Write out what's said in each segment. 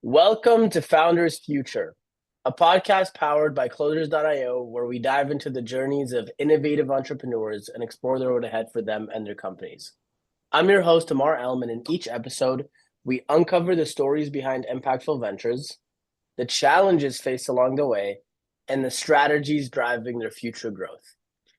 Welcome to Founders Future, a podcast powered by Closers.io, where we dive into the journeys of innovative entrepreneurs and explore the road ahead for them and their companies. I'm your host, Ammar, and in each episode, we uncover the stories behind impactful ventures, the challenges faced along the way, and the strategies driving their future growth.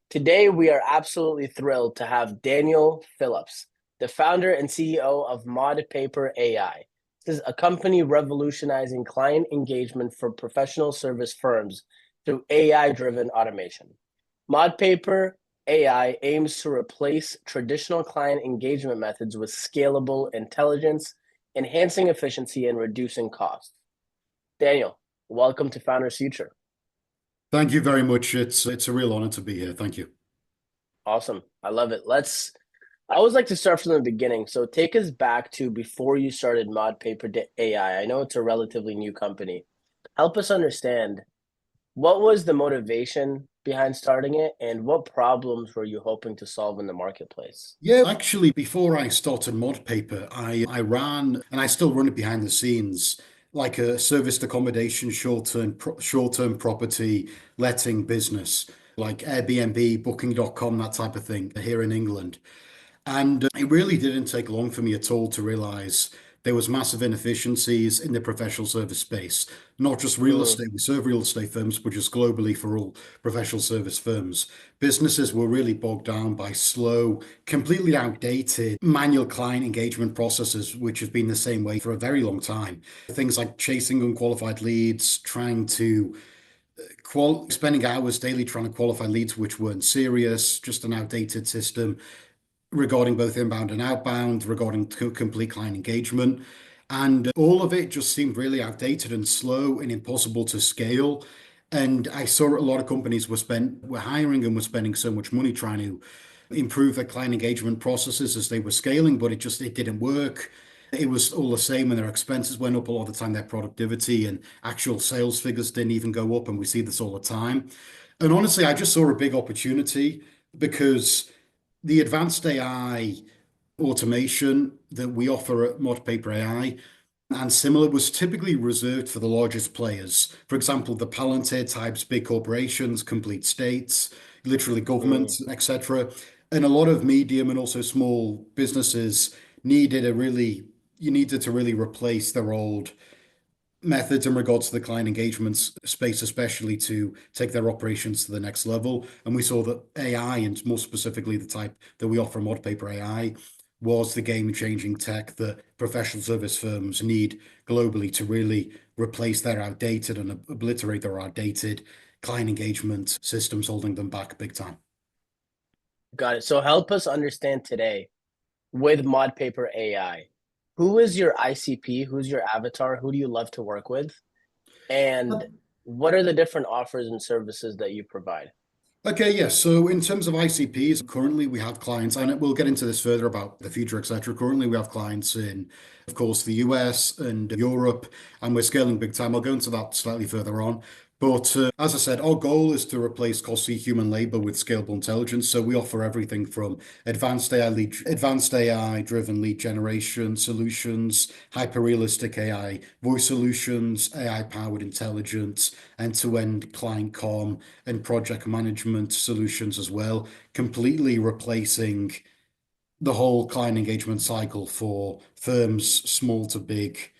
Today, we are absolutely thrilled to have Daniel Phillips, the founder and CEO of Modpaper AI. This is a company revolutionizing client engagement for professional service firms through AI-driven automation. Modpaper AI aims to replace traditional client engagement methods with scalable intelligence, enhancing efficiency and reducing costs. Daniel, welcome to Founders Future. Thank you very much. It's a real honor to be here. Thank you. Awesome. I love it. I always like to start from the beginning. So take us back to before you started Modpaper AI. I know it's a relatively new company. Help us understand, what was the motivation behind starting it and what problems were you hoping to solve in the marketplace? Yeah, actually, before I started Modpaper, I ran and I still run it behind the scenes like a serviced accommodation short-term property letting business like Airbnb, Booking.com, that type of thing here in England. And it really didn't take long for me at all to realize there was massive inefficiencies in the professional service space, not just real estate. We serve real estate firms, but just globally for all professional service firms. Businesses were really bogged down by slow, completely outdated manual client engagement processes, which have been the same way for a very long time. Things like chasing unqualified leads, spending hours daily trying to qualify leads which weren't serious, just an outdated system regarding both inbound and outbound, regarding complete client engagement. And all of it just seemed really outdated and slow and impossible to scale. And I saw a lot of companies were hiring and were spending so much money trying to improve their client engagement processes as they were scaling, but it didn't work. It was all the same, and their expenses went up a lot of the time. Their productivity and actual sales figures didn't even go up, and we see this all the time. And honestly, I just saw a big opportunity because the advanced AI automation that we offer at Modpaper AI and similar was typically reserved for the largest players. For example, the Palantir types, big corporations, complete states, literally governments, etc. And a lot of medium and also small businesses you needed to really replace their old methods in regards to the client engagement space, especially to take their operations to the next level. And we saw that AI, and more specifically the type that we offer Modpaper AI, was the game-changing tech that professional service firms need globally to really replace their outdated and obliterate their outdated client engagement systems holding them back big time. Got it. So help us understand today with Modpaper AI. Who is your ICP? Who's your avatar? Who do you love to work with? And what are the different offers and services that you provide? Okay, yes. So in terms of ICPs, currently we have clients, and we'll get into this further about the future, etc. Currently, we have clients in, of course, the US and Europe, and we're scaling big time. I'll go into that slightly further on. But as I said, our goal is to replace costly human labor with scalable intelligence. So we offer everything from advanced AI-driven lead generation solutions, hyper-realistic AI voice solutions, AI-powered intelligence, end-to-end client comm, and project management solutions as well, completely replacing the whole client engagement cycle for firms small to big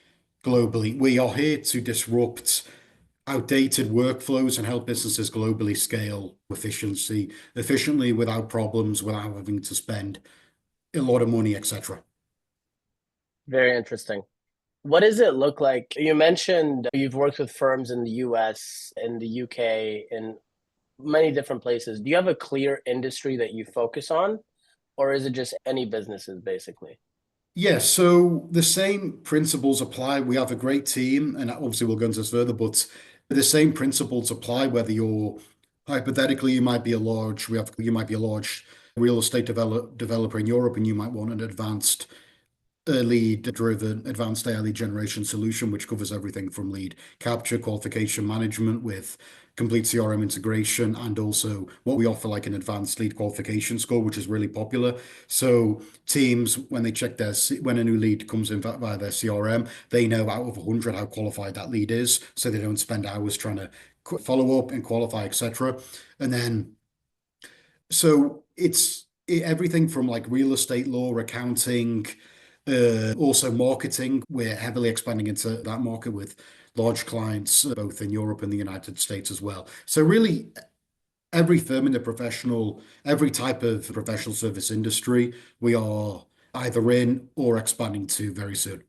globally. We are here to disrupt outdated workflows and help businesses globally scale efficiently without problems, without having to spend a lot of money, etc. Very interesting. What does it look like? You mentioned you've worked with firms in the US, in the UK, in many different places. Do you have a clear industry that you focus on, or is it just any businesses basically? Yes, so the same principles apply. We have a great team, and obviously we'll go into this further, but the same principles apply whether you're hypothetically you might be a large real estate developer in Europe, and you might want an advanced a lead-driven advanced AI lead generation solution, which covers everything from lead capture, qualification management with complete CRM integration, and also what we offer like an advanced lead qualification score, which is really popular. So teams, when they check when a new lead comes in via their CRM, they know out of 100 how qualified that lead is, so they don't spend hours trying to follow up and qualify, etc. And then so everything from like real estate law, accounting, also marketing. We're heavily expanding into that market with large clients, both in Europe and the United States as well. So really, every firm in the every type of professional service industry, we are either in or expanding to very soon.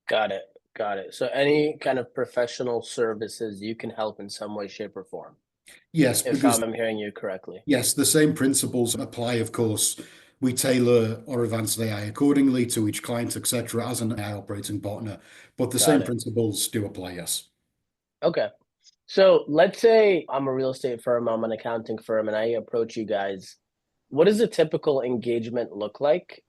Got it. Got it. So any kind of professional services you can help in some way, shape, or form, Yes, if because I'm hearing you correctly. yes, the same principles apply, of course. We tailor our advanced AI accordingly to each client, etc., as an AI operating partner. But the Got same it. principles do apply, yes. Okay. So let's say I'm a real estate firm, I'm an accounting firm, and I approach you guys. What does a typical engagement look like?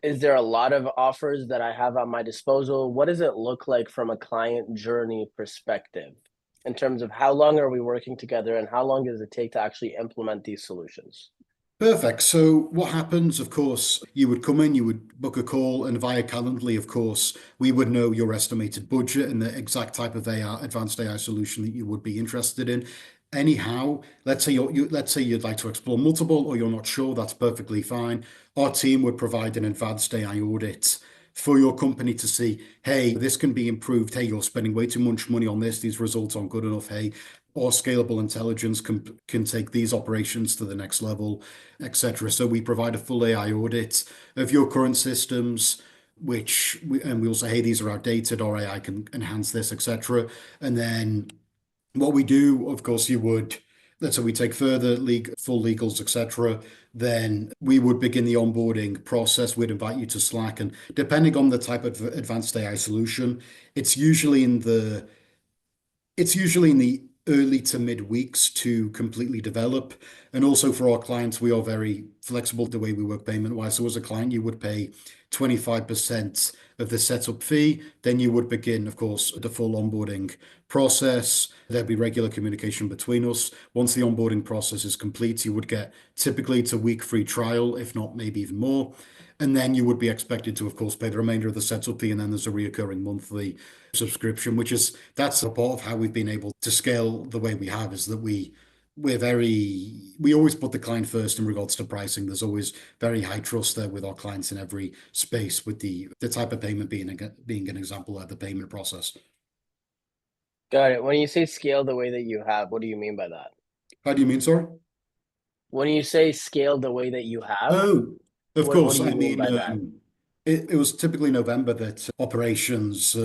Is there a lot of offers that I have at my disposal? What does it look like from a client journey perspective in terms of how long are we working together and how long does it take to actually implement these solutions? Perfect. So what happens, of course, you would come in, you would book a call, and via Calendly, of course, we would know your estimated budget and the exact type of AI, advanced AI solution that you would be interested in. Anyhow, let's say you'd like to explore multiple or you're not sure, that's perfectly fine. Our team would provide an advanced AI audit for your company to see, hey, this can be improved. Hey, you're spending way too much money on this. These results aren't good enough. Hey, or scalable intelligence can take these operations to the next level, etc. So we provide a full AI audit of your current systems, and we also, hey, these are outdated, or AI can enhance this, etc. And then what we do, of course, let's say we take further full legals, etc. Then we would begin the onboarding process. We'd invite you to Slack, and depending on the type of advanced AI solution, it's usually in the it's usually in the early to mid weeks to completely develop. And also for our clients, we are very flexible the way we work payment wise. So as a client, you would pay 25% of the setup fee. Then you would begin, of course, the full onboarding process. There'd be regular communication between us. Once the onboarding process is complete, you would get typically it's a week free trial, if not maybe even more. And then you would be expected to, of course, pay the remainder of the setup fee. And then there's a reoccurring monthly subscription, that's a part of how we've been able to scale the way we have, is that we always put the client first in regards to pricing. There's always very high trust there with our clients in every space, with the type of payment being an example of the payment process. Got it. When you say scale the way that you have, what do you mean by that? How do you mean, sorry? When you say scale the way that you have, Oh, of what course. do I you mean mean, by that? it was typically November that the operations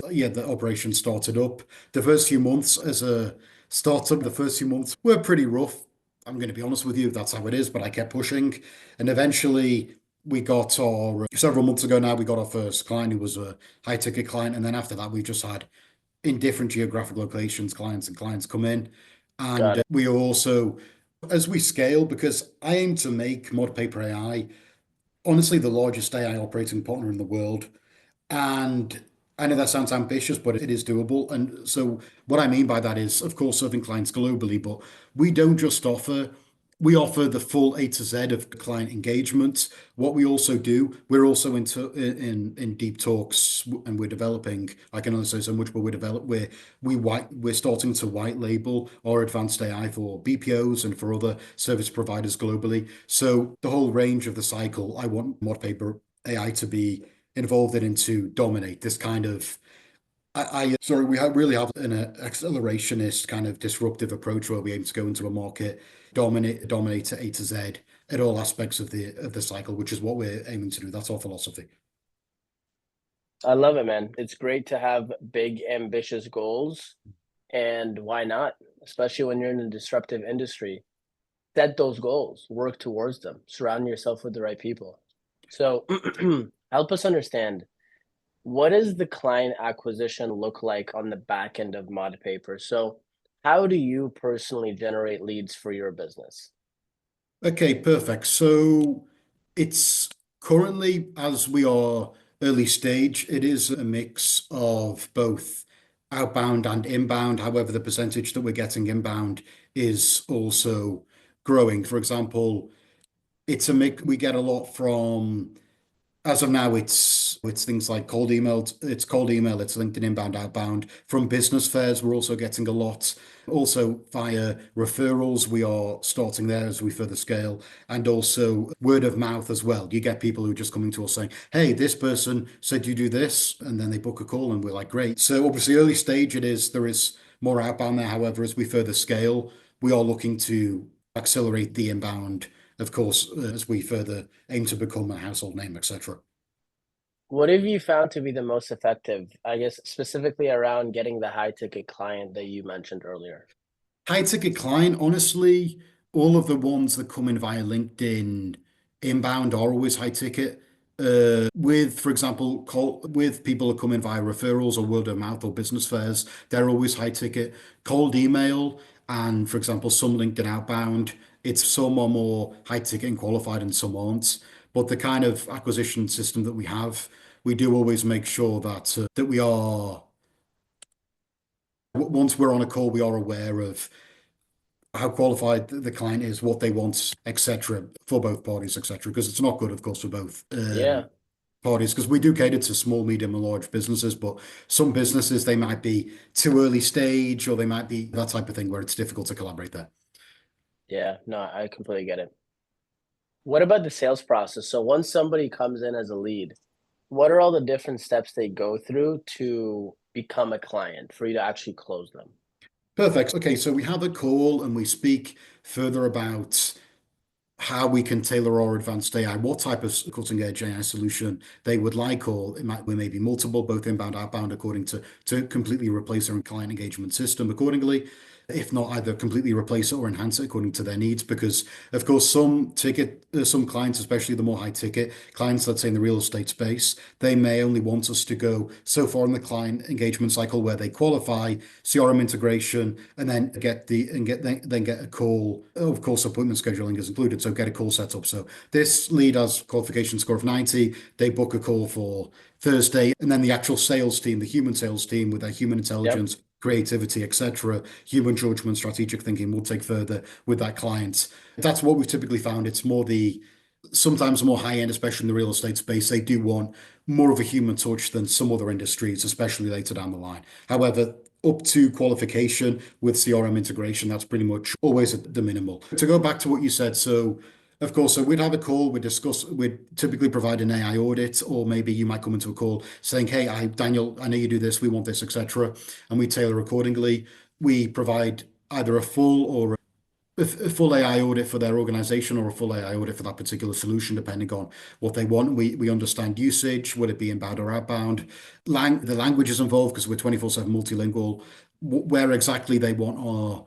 started up. The first few months as a startup, the first few months were pretty rough. I'm going to be honest with you, that's how it is, but I kept pushing. And eventually several months ago now, we got our first client who was a high ticket client. And then after that, we just had in different geographic locations, clients come in. Got And it. we are also, as we scale, because I aim to make Modpaper AI honestly the largest AI operating partner in the world. And I know that sounds ambitious, but it is doable. And so what I mean by that is, of course, serving clients globally, but we don't just we offer the full A to Z of client engagement. What we also do, we're also in deep talks, and we're developing. I can only say so much, but we're starting to white label our advanced AI for BPOs and for other service providers globally. So the whole range of the cycle, I want Modpaper AI to be involved in and to dominate this kind of sorry, really have an accelerationist kind of disruptive approach where we aim to go into a market, dominate to A to Z at all aspects of the cycle, which is what we're aiming to do. That's our philosophy. I love it, man. It's great to have big, ambitious goals. And why not? Especially when you're in a disruptive industry, set those goals, work towards them, surround yourself with the right people. So, help us understand, what does the client acquisition look like on the back end of ModPaper? So, how do you personally generate leads for your business? Okay, perfect. So it's Currently, as we are early stage, it is a mix of both outbound and inbound. However, the percentage that we're getting inbound is also growing. For example, it's a mix. We get a lot from as of now, it's things like cold email. It's cold email. It's LinkedIn inbound, outbound. From business fairs, we're also getting a lot. Also via referrals, we are starting there as we further scale, and also word of mouth as well. You get people who are just coming to us saying, "Hey, this person said you do this," and then they book a call, and we're like, "Great." So obviously, early stage, there is more outbound there. However, as we further scale, we are looking to accelerate the inbound, of course, as we further aim to become a household name, etc. What have you found to be the most effective, I guess, specifically around getting the high ticket client that you mentioned earlier? High ticket client, honestly, all of the ones that come in via LinkedIn inbound are always high ticket. For example, with people that come in via referrals or word of mouth or business fairs, they're always high ticket. Cold email and, for example, some LinkedIn outbound, some are more high ticket and qualified and some aren't. But the kind of acquisition system that we have, we do always make sure that we are once we're on a call, we are aware of how qualified the client is, what they want, etc., for both parties, etc. Because it's not good, of course, for both Yeah, parties. Because we do cater to small, medium, and large businesses, but some businesses they might be too early stage, or they might be that type of thing where it's difficult to collaborate there. yeah, no, I completely get it. What about the sales process? So once somebody comes in as a lead, what are all the different steps they go through to become a client for you to actually close them? Perfect. Okay, so we have a call and we speak further about how we can tailor our advanced AI, what type of cutting edge AI solution they would like, or we may be multiple, both inbound, outbound, according to completely replace our client engagement system accordingly. If not, either completely replace it or enhance it according to their needs. Because, of course, some clients, especially the more high ticket clients, let's say in the real estate space, they may only want us to go so far in the client engagement cycle where they qualify CRM integration and then get a call. Of course, appointment scheduling is included, so get a call set up. So this lead has qualification score of 90. They book a call for Thursday, and then the actual sales team, the human sales team with their human Yep. intelligence, creativity, etc., human judgment, strategic thinking will take further with that client. That's what we've typically found. It's more the sometimes more high end, especially in the real estate space. They do want more of a human touch than some other industries, especially later down the line. However, up to qualification with CRM integration, that's pretty much always at the minimal. To go back to what you said, so of course, so we'd have a call, we'd typically provide an AI audit, or maybe you might come into a call saying, "Hey, Daniel, I know you do this, we want this, etc." And we tailor accordingly. We provide either a full AI audit for their organization or a full AI audit for that particular solution, depending on what they want. We understand usage, would it be inbound or outbound, the languages involved, because we're 24/7 multilingual, where exactly they want our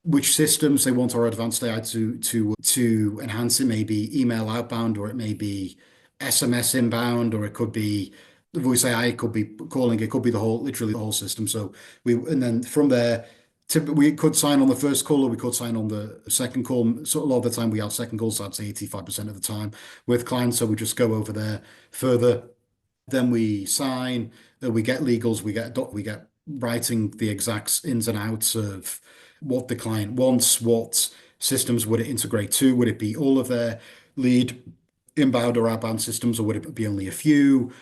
which systems they want our advanced AI to enhance it. Maybe email outbound, or it may be SMS inbound, or it could be the voice AI, it could be calling, it could be literally the whole system. So and then from there, we could sign on the first call or we could sign on the second call. So a lot of the time we have second calls, I'd say 85% of the time with clients. So we just go over there further. Then we sign, we get legals, we get writing the exact ins and outs of what the client wants, what systems would it integrate to? Would it be all of their lead inbound or outbound systems, or would it be only a few?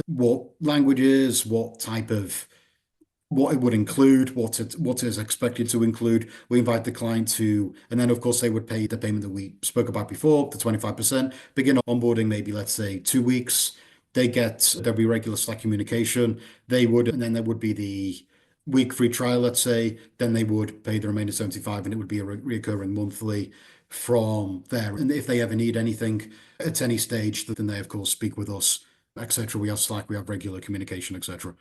What languages, what it would include, what is expected to include. We invite the client to, and then of course they would pay the payment that we spoke about before, the 25%. Begin onboarding, maybe let's say 2 weeks. There'll be regular Slack communication. And then there would be the week free trial, let's say. Then they would pay the remainder 75, and it would be a recurring monthly from there. And if they ever need anything at any stage, then they of course speak with us, etc. We have Slack, we have regular communication, etc.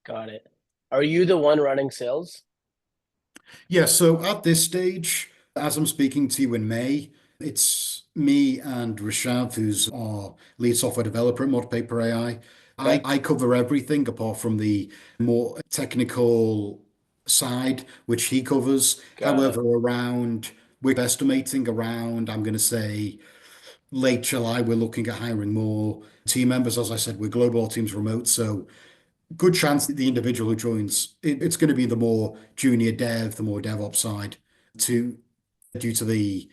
Got it. Are you the one running sales? Yeah, so at this stage, as I'm speaking to you in May, it's me and Rishav, who's our lead software developer at Modpaper AI. I, Okay, I cover everything apart from the more technical side, which he covers. got However, it. we're estimating around, I'm going to say, late July, we're looking at hiring more team members. As I said, we're global, our team's remote, so good chance that the individual who joins, it's going to be the more junior dev, the more DevOps side, to due to the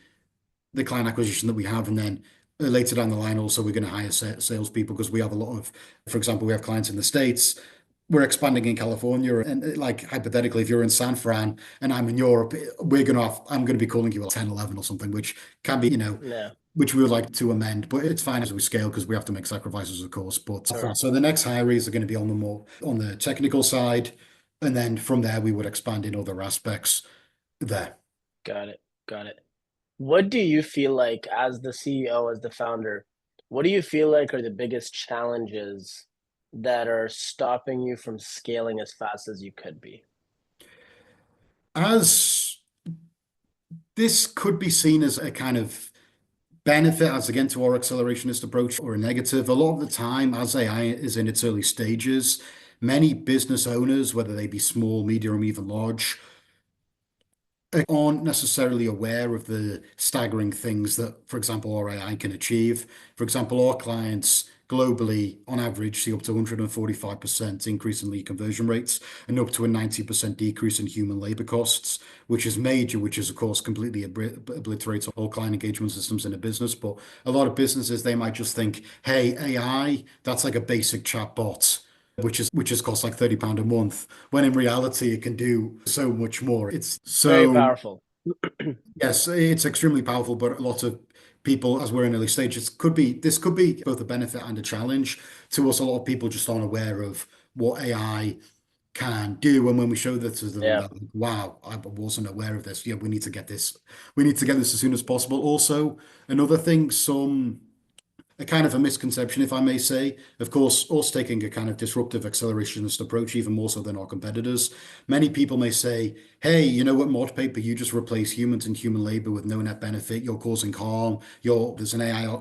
client acquisition that we have, and then later down the line, also we're going to hire salespeople because we have a lot of, for example, we have clients in the States. We're expanding in California, and like hypothetically, if you're in San Fran and I'm in Europe, I'm going to be calling you at 10, 11 or something, which can be, Yeah, which we would like to amend, but it's fine as we scale because we have to make sacrifices, of course. But sure. so the next hires are going to be on the technical side, and then from there we would expand in other aspects there. Got it. Got it. What do you feel like as the CEO, as the founder, what do you feel like are the biggest challenges that are stopping you from scaling as fast as you could be? As this could be seen as a kind of benefit, as again to our accelerationist approach, or a negative. A lot of the time, as AI is in its early stages, many business owners, whether they be small, medium, or even large, aren't necessarily aware of the staggering things that, for example, our AI can achieve. For example, our clients globally, on average, see up to 145% increase in lead conversion rates and up to a 90% decrease in human labor costs, which is major, which is, of course, completely obliterates all client engagement systems in a business. But a lot of businesses, they might just think, hey, AI, that's like a basic chatbot, which is cost like £30 a month, when in reality it can do so much more. It's Very so powerful. yes, it's extremely powerful, but a lot of people, as we're in early stages, this could be both a benefit and a challenge to us. A lot of people just aren't aware of what AI can do, and when we show that to them, Yeah. that wow, I wasn't aware of this. Yeah, we need to get this as soon as possible. Also, another thing, a kind of a misconception, if I may say. Of course, us taking a kind of disruptive accelerationist approach, even more so than our competitors. Many people may say, hey, you know what, Modpaper, you just replace humans and human labor with no net benefit. You're causing harm. There's an AI,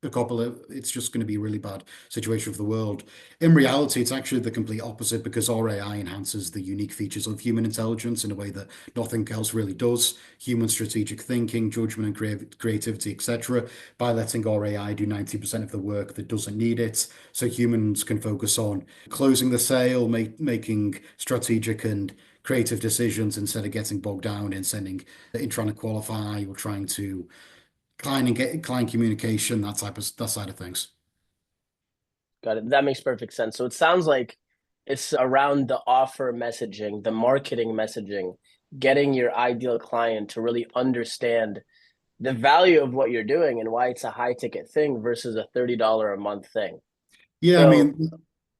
a couple of, it's just going to be a really bad situation for the world. In reality, it's actually the complete opposite because our AI enhances the unique features of human intelligence in a way that nothing else really does. Human strategic thinking, judgment, and creativity, etc., by letting our AI do 90% of the work that doesn't need it. So humans can focus on closing the sale, making strategic and creative decisions instead of getting bogged down in trying to qualify or trying to client communication, that side of things. Got it. That makes perfect sense. So it sounds like it's around the offer messaging, the marketing messaging, getting your ideal client to really understand the value of what you're doing and why it's a high ticket thing versus a $30 a month thing. Yeah, I So, mean,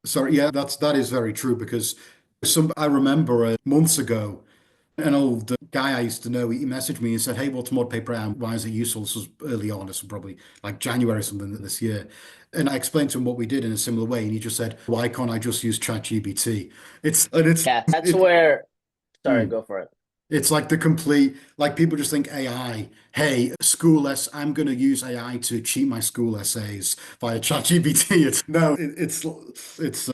sorry, yeah, that is very true because I remember months ago, an old guy I used to know, he messaged me and said, hey, what's mod paper and why is it useful? This was early on, this was probably like January or something this year. And I explained to him what we did in a similar way, and he just said, why can't I just use ChatGPT? yeah, that's where, sorry, Mm. go for it. It's like the complete, like people just think AI, hey, I'm going to use AI to cheat my school essays via ChatGPT.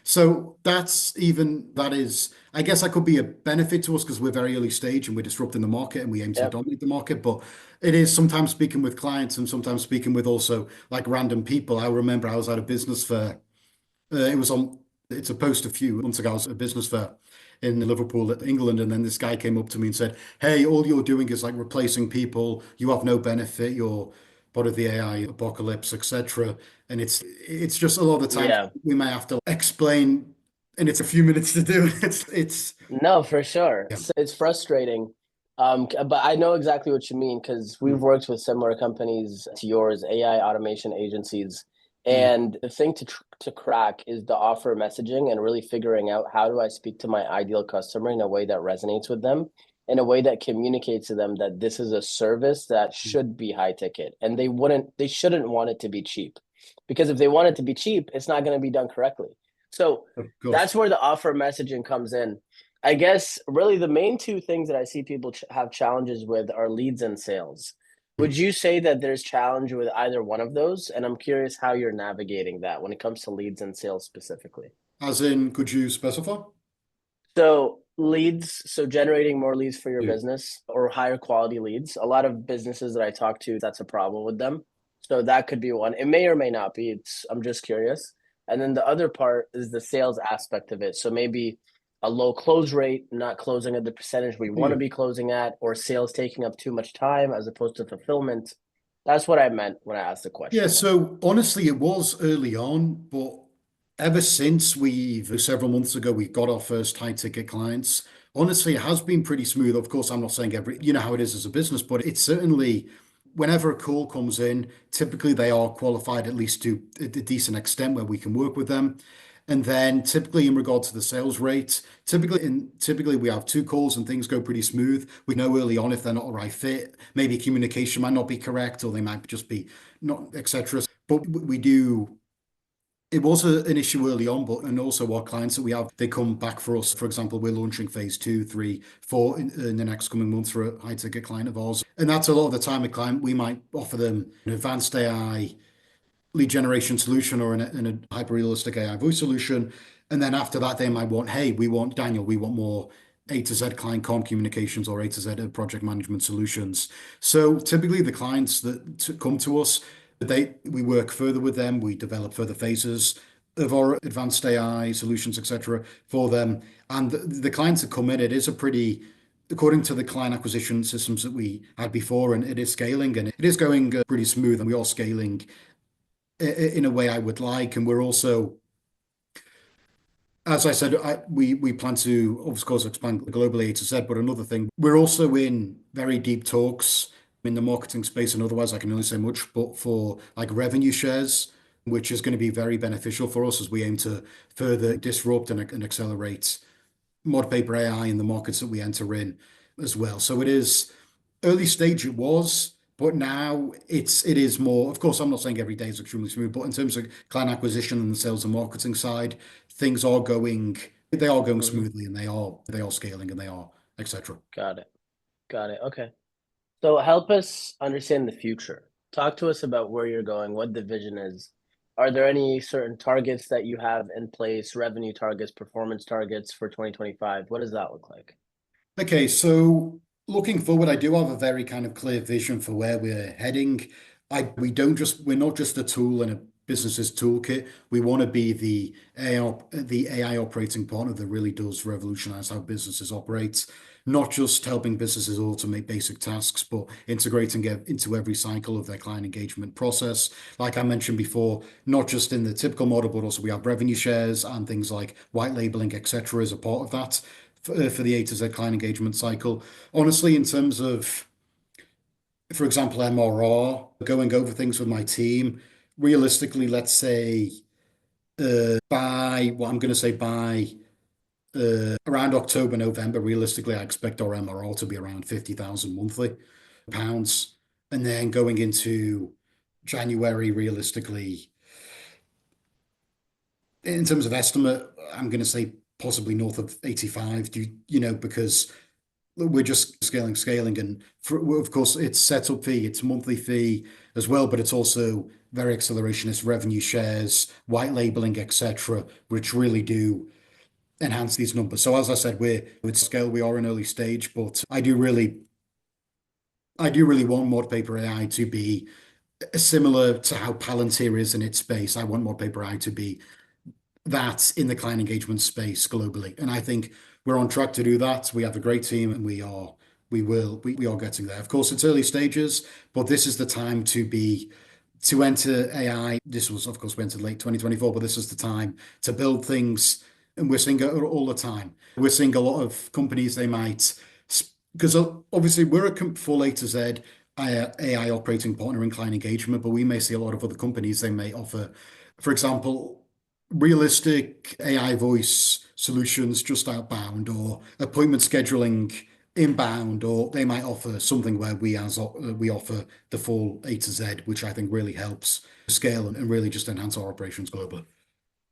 So that is, I guess that could be a benefit to us because we're very early stage and we're disrupting the market and we aim to Yep. dominate the market. But it is sometimes speaking with clients and sometimes speaking with also like random people. I remember I was at a business fair. It was on. It's a post a few months ago. I was at a business fair in Liverpool, England, and then this guy came up to me and said, "Hey, all you're doing is like replacing people. You have no benefit. You're part of the AI apocalypse, etc." And it's just a lot of the time Yeah. we may have to explain, and it's a few minutes to do. It's No, for sure. yeah. It's frustrating. But I know exactly what you mean because we've Mm, worked with similar companies to yours, AI automation agencies. mm, And the thing to crack is the offer messaging and really figuring out how do I speak to my ideal customer in a way that resonates with them, in a way that communicates to them that this is a service that mm. should be high ticket and they shouldn't want it to be cheap. Because if they want it to be cheap, it's not going to be done correctly. So Of that's course. where the offer messaging comes in. I guess really the main two things that I see people have challenges with are leads and sales. Would you say that there's challenge with either one of those? And I'm curious how you're navigating that when it comes to leads and sales specifically. As in, could you specify? So leads, so generating more leads for your Yeah. business or higher quality leads. A lot of businesses that I talk to, that's a problem with them. So that could be one. It may or may not be. I'm just curious. And then the other part is the sales aspect of it. So maybe a low close rate, not closing at the percentage we want Yeah. to be closing at, or sales taking up too much time as opposed to fulfillment. That's what I meant when I asked the Yeah, question. so honestly, it was early on, but ever since several months ago, we got our first high ticket clients. Honestly, it has been pretty smooth. Of course, I'm not saying you know how it is as a business, but it's certainly, whenever a call comes in, typically they are qualified at least to a decent extent where we can work with them. And then typically in regard to the sales rate, typically we have two calls and things go pretty smooth. We know early on if they're not a right fit. Maybe communication might not be correct, or they might just be not, etc. But we do. It was an issue early on, but and also our clients that we have, they come back for us. For example, we're launching phase two, three, four in the next coming months for a high ticket client of ours, and that's a lot of the time a client we might offer them an advanced AI lead generation solution or a hyper realistic AI voice solution. And then after that, they might want, hey, we want Daniel, we want more A to Z client com communications or A to Z project management solutions. So typically the clients that come to us, we work further with them, we develop further phases of our advanced AI solutions, etc., for them. And the clients that come in, it is a pretty according to the client acquisition systems that we had before, and it is scaling and it is going pretty smooth, and we are scaling in a way I would like. And we're also, as I said, we plan to, of course, expand globally A to Z. But another thing, we're also in very deep talks in the marketing space, and otherwise I can only say much, but for like revenue shares, which is going to be very beneficial for us as we aim to further disrupt and accelerate Modpaper AI in the markets that we enter in as well. So it is early stage it was, but now it is more. Of course, I'm not saying every day is extremely smooth, but in terms of client acquisition and the sales and marketing side, things are going they are going Hmm. smoothly, and they are scaling, and they are etc. Got it. Got it. Okay. So help us understand the future. Talk to us about where you're going, what the vision is. Are there any certain targets that you have in place, revenue targets, performance targets for 2025? What does that look like? Okay, so looking forward, I do have a very kind of clear vision for where we're heading. We're not just a tool in a business's toolkit. We want to be the AI operating partner that really does revolutionize how businesses operate. Not just helping businesses automate basic tasks, but integrating it into every cycle of their client engagement process. Like I mentioned before, not just in the typical model, but also we have revenue shares and things like white labeling, etc., as a part of that for the A to Z client engagement cycle. Honestly, in terms of, for example, MRR, going over things with my team, realistically, let's say by what I'm going to say by around October, November, realistically, I expect our MRR to be around 50,000 monthly pounds. And then going into January, realistically, in terms of estimate, I'm going to say possibly north of 85, because we're just scaling, and of course, it's setup fee, it's monthly fee as well, but it's also very accelerationist revenue shares, white labeling, etc., which really do enhance these numbers. So as I said, we're with scale, we are in early stage, but I do really want Modpaper AI to be similar to how Palantir is in its space. I want Modpaper AI to be that in the client engagement space globally. And I think we're on track to do that. We have a great team, and we are getting there. Of course, it's early stages, but this is the time to enter AI. This was, of course, we entered late 2024, but this is the time to build things. And we're seeing it all the time. We're seeing a lot of companies, they might, because obviously we're a full A to Z AI operating partner in client engagement, but we may see a lot of other companies, they may offer, for example, realistic AI voice solutions just outbound, or appointment scheduling inbound, or they might offer something where we offer the full A to Z, which I think really helps scale and really just enhance our operations globally.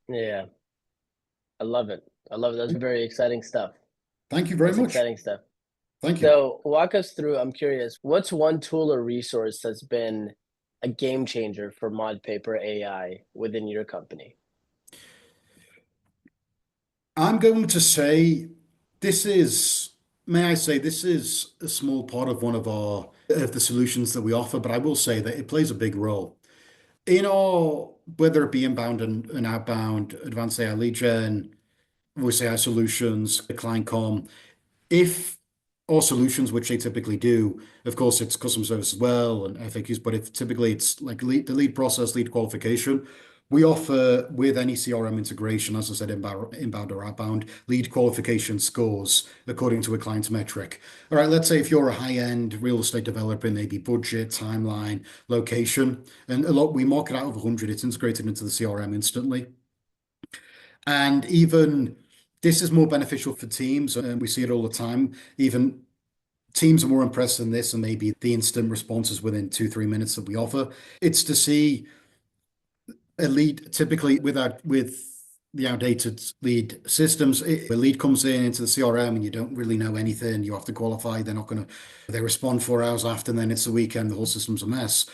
Yeah, I love it. I love it. That's very exciting stuff. Thank you very That's much. exciting stuff. Thank you. So walk us through, I'm curious, what's one tool or resource that's been a game changer for ModPaper AI within your company? I'm going to say may I say, this is a small part of one of the solutions that we offer, but I will say that it plays a big role. In our, whether it be inbound and outbound, advanced AI lead gen, voice AI solutions, client com, if all solutions, which they typically do, of course, it's customer service as well and FAQs, but if typically it's like the lead process, lead qualification, we offer with any CRM integration, as I said, inbound or outbound, lead qualification scores according to a client's metric. All right, let's say if you're a high-end real estate developer, maybe budget, timeline, location, and a lot we mark it out of 100, it's integrated into the CRM instantly. And even this is more beneficial for teams, and we see it all the time. Even teams are more impressed than this, and maybe the instant responses within 2, 3 minutes that we offer. It's to see a lead typically with the outdated lead systems. A lead comes in into the CRM and you don't really know anything. You have to qualify. They're not going to. They respond 4 hours after, and then it's the weekend. The whole system's a mess.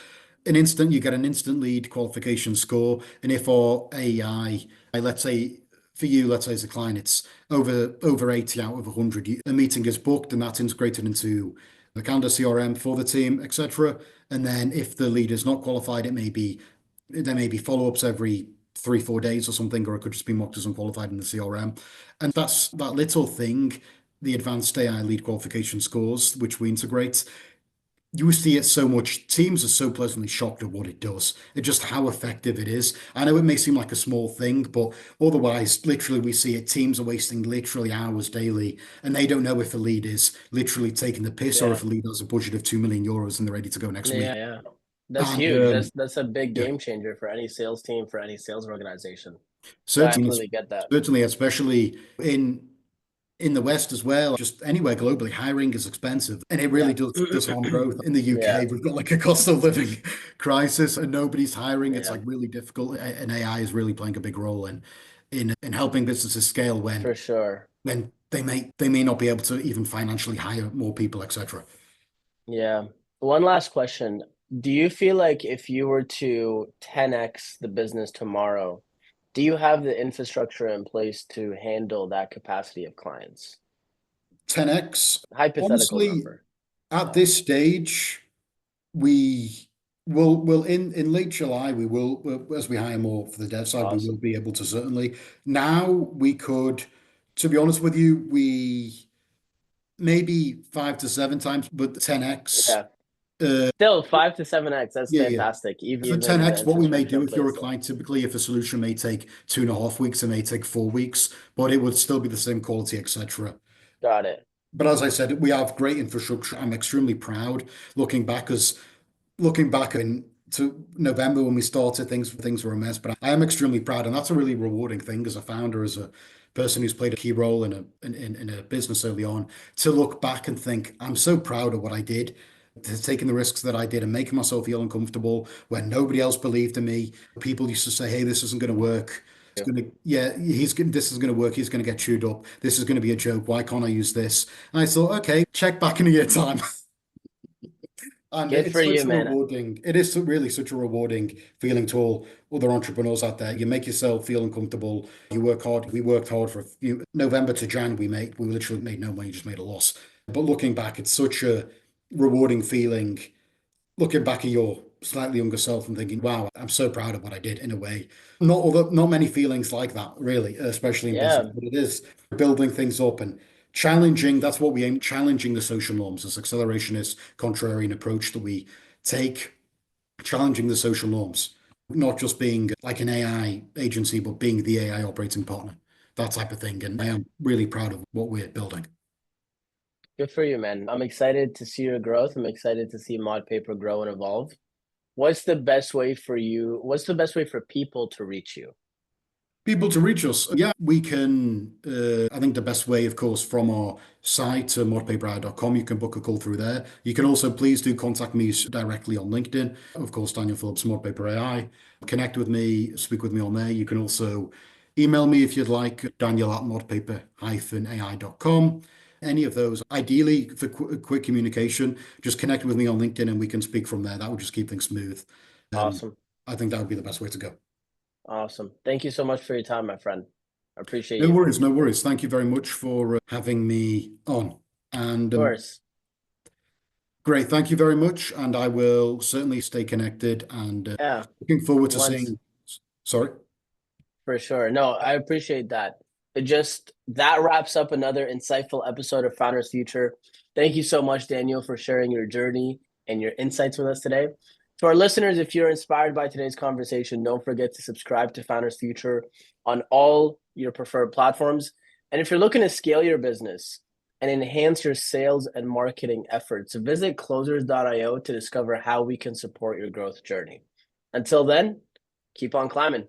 You get an instant lead qualification score, and if our AI, let's say for you, let's say as a client, it's over 80 out of 100. A meeting is booked, and that's integrated into the calendar CRM for the team, etc. And then if the lead is not qualified, there may be follow-ups every 3, 4 days or something, or it could just be marked as unqualified in the CRM. And that's that little thing, the advanced AI lead qualification scores, which we integrate. You see it so much. Teams are so pleasantly shocked at what it does. It's just how effective it is. I know it may seem like a small thing, but otherwise, literally, we see it. Teams are wasting literally hours daily, and they don't know if a lead is literally taking the piss or Yeah, if a lead has a budget of 2 million euros and they're ready to go next week. yeah. That's And huge. That's a big yeah, game changer for any sales team, for any sales organization. So I certainly, completely get that. certainly, especially in the West as well, just anywhere globally, hiring is expensive and it really Yeah. does harm growth. In the Yeah, UK, we've got like a cost of living crisis and nobody's hiring. It's yeah, like really difficult. And AI is really playing a big role in helping businesses scale for sure. when they may not be able to even financially hire more people, etc. Yeah. One last question. Do you feel like if you were to 10x the business tomorrow, do you have the infrastructure in place to handle that capacity of clients? 10x, Hypothetical honestly, number. at Yeah. this stage, we will in late July as we hire more for the dev side we will Awesome. be able to certainly now we could, to be honest with you, we maybe 5 to 7 times, but 10x. Yeah. Still 5 to 7x. That's Yeah, fantastic. for Even with the 10x what we may infrastructure do in if you're a place. client, typically if a solution may take 2.5 weeks, it may take 4 weeks, but it would still be the same quality, etc. Got it. But as I said, we have great infrastructure. I'm extremely proud looking back as looking back to November when we started, things were a mess, but I am extremely proud, and that's a really rewarding thing as a founder, as a person who's played a key role in a business early on, to look back and think, I'm so proud of what I did, taking the risks that I did and making myself feel uncomfortable when nobody else believed in me. People used to say, "Hey, this isn't going to work. This is going to work. He's going to get chewed up. This is going to be a joke. Why can't I use this?" And I thought, okay, check back in a year time. And Good for it's you, such a man. rewarding, it is really such a rewarding feeling to all other entrepreneurs out there. You make yourself feel uncomfortable. You work hard. We worked hard for a few, November to Jan, we literally made no money, just made a loss. But looking back, it's such a rewarding feeling. Looking back at your slightly younger self and thinking, wow, I'm so proud of what I did in a way. Not many feelings like that, really, especially in business, Yeah. but it is building things up and challenging. That's what we aim, challenging the social norms, this accelerationist, contrarian approach that we take, challenging the social norms, not just being like an AI agency, but being the AI operating partner, that type of thing. And I am really proud of what we're building. Good for you, man. I'm excited to see your growth. I'm excited to see Mod Paper grow and evolve. What's the best way for you? What's the best way for people to reach you? People to reach us. Yeah, we can. I think the best way, of course, from our site, modpaperai.com, you can book a call through there. You can also please do contact me directly on LinkedIn. Of course, Daniel Phillips, Modpaper AI. Connect with me, speak with me on there. You can also email me if you'd like, Daniel at modpaper-ai.com. Any of those. Ideally, for quick communication, just connect with me on LinkedIn and we can speak from there. That would just keep things smooth. Um, Awesome. I think that would be the best way to go. Awesome. Thank you so much for your time, my friend. I appreciate No you. Of worries, no worries. Thank you very much for having me on. And course. Great. Thank you very much. And I will certainly stay connected and Yeah, looking forward to once seeing. Sorry. for sure. No, I appreciate that. It just that wraps up another insightful episode of Founders Future. Thank you so much, Daniel, for sharing your journey and your insights with us today. To our listeners, if you're inspired by today's conversation, don't forget to subscribe to Founders Future on all your preferred platforms. And if you're looking to scale your business and enhance your sales and marketing efforts, visit closers.io to discover how we can support your growth journey. Until then, keep on climbing.